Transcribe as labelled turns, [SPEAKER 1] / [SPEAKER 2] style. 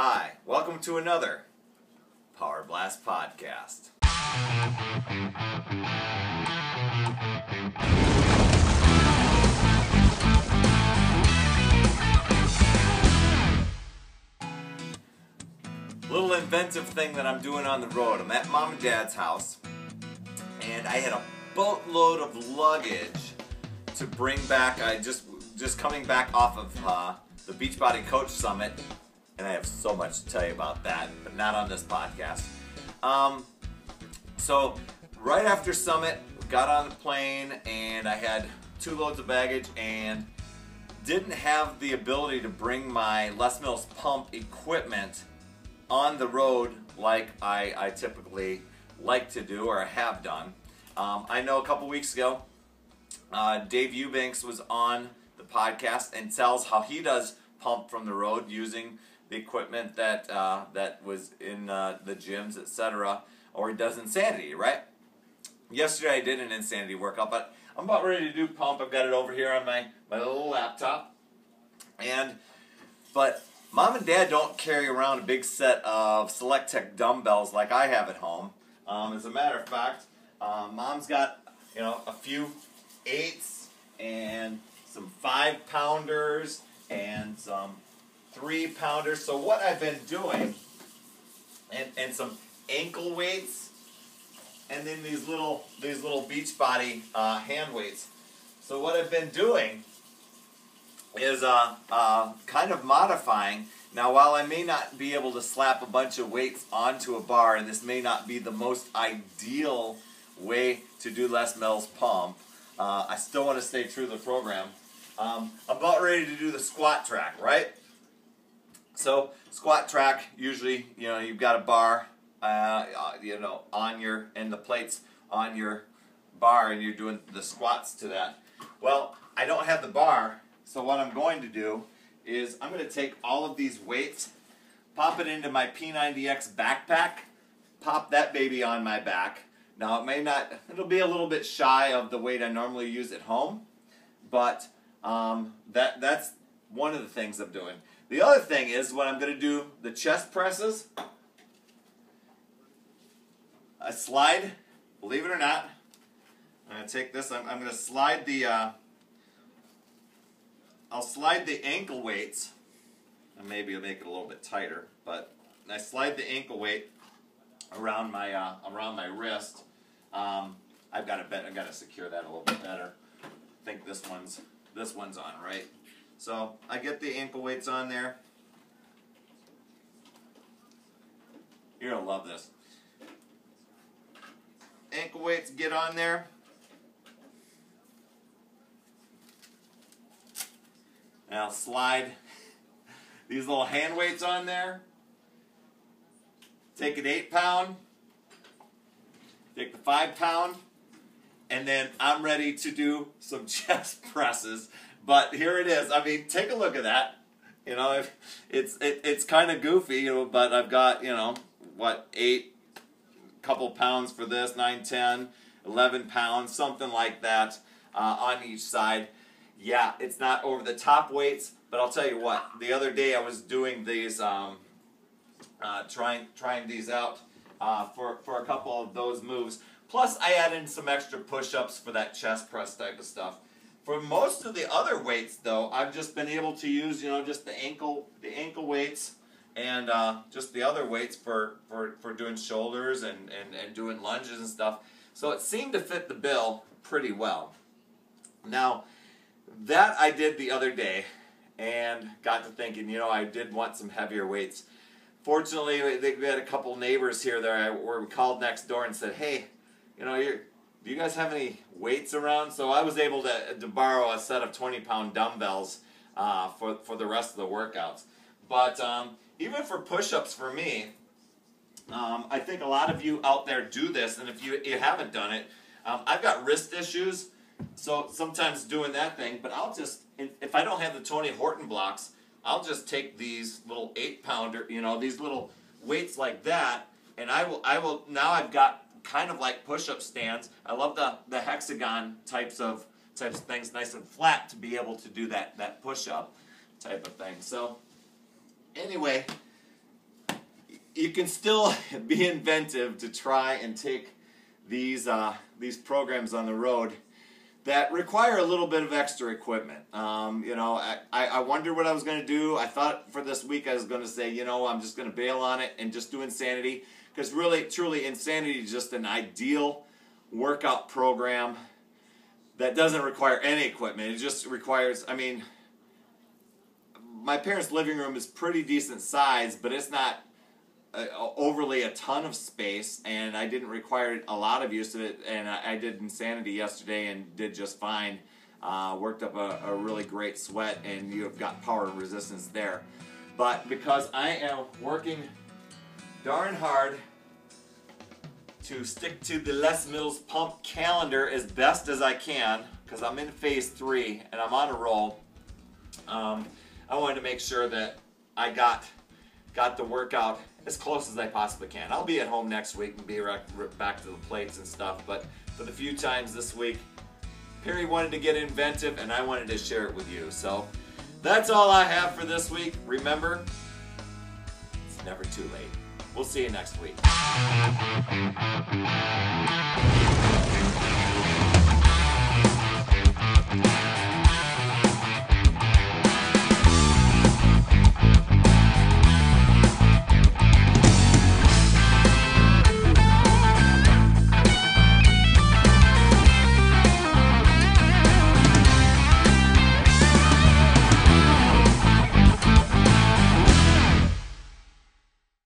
[SPEAKER 1] Hi, welcome to another Power Blast podcast. Little inventive thing that I'm doing on the road. I'm at Mom and Dad's house, and I had a boatload of luggage to bring back. I just coming back off of the Beachbody Coach Summit, and I have so much to tell you about that, but not on this podcast. So right after Summit, got on the plane, and I had 2 loads of baggage, and didn't have the ability to bring my Les Mills pump equipment on the road like I typically like to do or have done. I know a couple weeks ago, Dave Eubanks was on the podcast and tells how he does pump from the road using the equipment that was in the gyms, etc., or he does Insanity, right? Yesterday I did an Insanity workout, but I'm about ready to do pump. I've got it over here on my little laptop, but Mom and Dad don't carry around a big set of Select Tech dumbbells like I have at home. As a matter of fact, Mom's got a few 8s and some 5-pounders and some 3-pounders. So what I've been doing, and some ankle weights, and then these little Beachbody hand weights. So what I've been doing is kind of modifying. Now, while I may not be able to slap a bunch of weights onto a bar, and this may not be the most ideal way to do Les Mills pump, I still want to stay true to the program. I'm about ready to do the squat track, right? So squat track, usually, you've got a bar, on and the plates on your bar, and you're doing the squats to that. Well, I don't have the bar. So what I'm going to do is I'm going to take all of these weights, pop it into my P90X backpack, pop that baby on my back. Now it'll be a little bit shy of the weight I normally use at home, but that's one of the things I'm doing. The other thing is when I'm going to do the chest presses, I slide, believe it or not, I'm going to take this, I'm going to slide I'll slide the ankle weights, and maybe I'll make it a little bit tighter, but I slide the ankle weight around my wrist. I've got to secure that a little bit better. I think this one's on, right? So I get the ankle weights on there. You're gonna love this. Ankle weights get on there. And I'll slide these little hand weights on there. Take an 8-pound. Take the 5-pound. And then I'm ready to do some chest presses. But here it is. I mean, take a look at that. It's kind of goofy, but I've got, 8 couple pounds for this, 9, 10, 11 pounds, something like that on each side. Yeah, it's not over the top weights, but I'll tell you what. The other day I was doing these, trying these out for a couple of those moves. Plus, I add in some extra push-ups for that chest press type of stuff. For most of the other weights, though, I've just been able to use, just the ankle weights and just the other weights for doing shoulders and doing lunges and stuff. So it seemed to fit the bill pretty well. Now, that I did the other day and got to thinking, I did want some heavier weights. Fortunately, we had a couple neighbors here where we called next door and said, hey, do you guys have any weights around? So I was able to borrow a set of 20-pound dumbbells for the rest of the workouts. But even for push-ups for me, I think a lot of you out there do this, and if you haven't done it, I've got wrist issues. So sometimes doing that thing, but I'll just, if I don't have the Tony Horton blocks, I'll just take these little 8-pounder, these little weights like that, and I will, now I've got kind of like push-up stands. I love the hexagon types of things, nice and flat to be able to do that push-up type of thing. So anyway, you can still be inventive to try and take these programs on the road that require a little bit of extra equipment. You know, I wondered what I was going to do. I thought for this week I was going to say, you know, I'm just going to bail on it and just do Insanity, because really, truly, Insanity is just an ideal workout program that doesn't require any equipment. It just requires, I mean, my parents' living room is pretty decent size, but it's not overly a ton of space, and I didn't require a lot of use of it, and I did Insanity yesterday and did just fine. Worked up a really great sweat, and you've got power and resistance there. But because I am working darn hard to stick to the Les Mills pump calendar as best as I can, because I'm in phase 3 and I'm on a roll, I wanted to make sure that I got the workout as close as I possibly can. I'll be at home next week and be back to the plates and stuff, but for the few times this week, Perry wanted to get inventive and I wanted to share it with you. So that's all I have for this week. Remember, it's never too late. We'll see you next week.